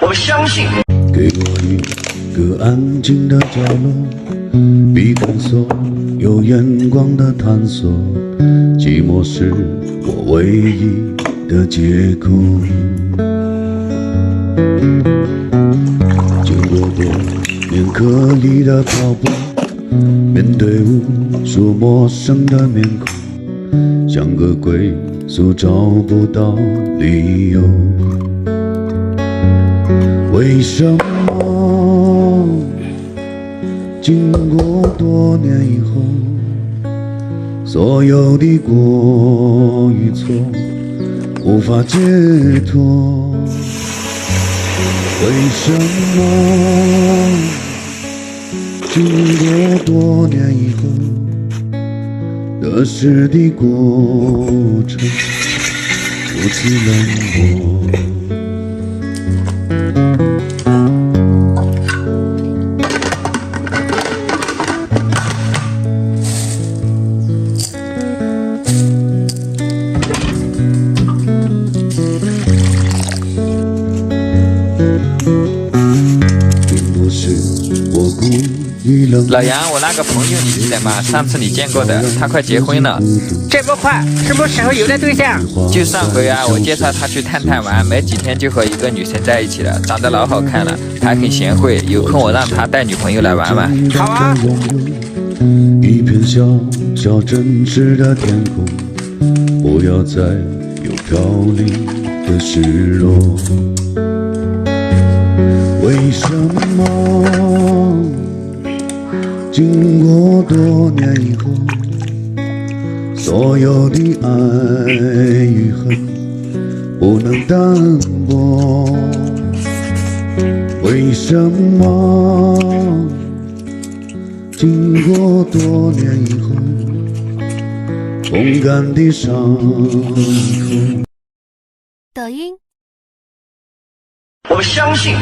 我相信。给我一个安静的角落，避开所有眼光的探索，寂寞是我唯一的借口。经过多年颗粒的漂泊，面对无数陌生的面孔，像个归宿找不到理由。为什么经过多年以后，所有的过与错无法解脱？为什么经过多年以后，得失的过程如此冷漠？老杨，我那个朋友你记得吗？上次你见过的，他快结婚了。这么快，什么时候有了对象？就上回啊，我介绍他去探探玩，没几天就和一个女生在一起了，长得老好看了，还很贤惠。有空我让他带女朋友来玩玩。好啊。一片小小真实的天空，不要再有飘零的失落。为什么经过多年以后，所有的爱与恨不能淡薄？为什么经过多年以后，风干的伤口？抖音。我相信。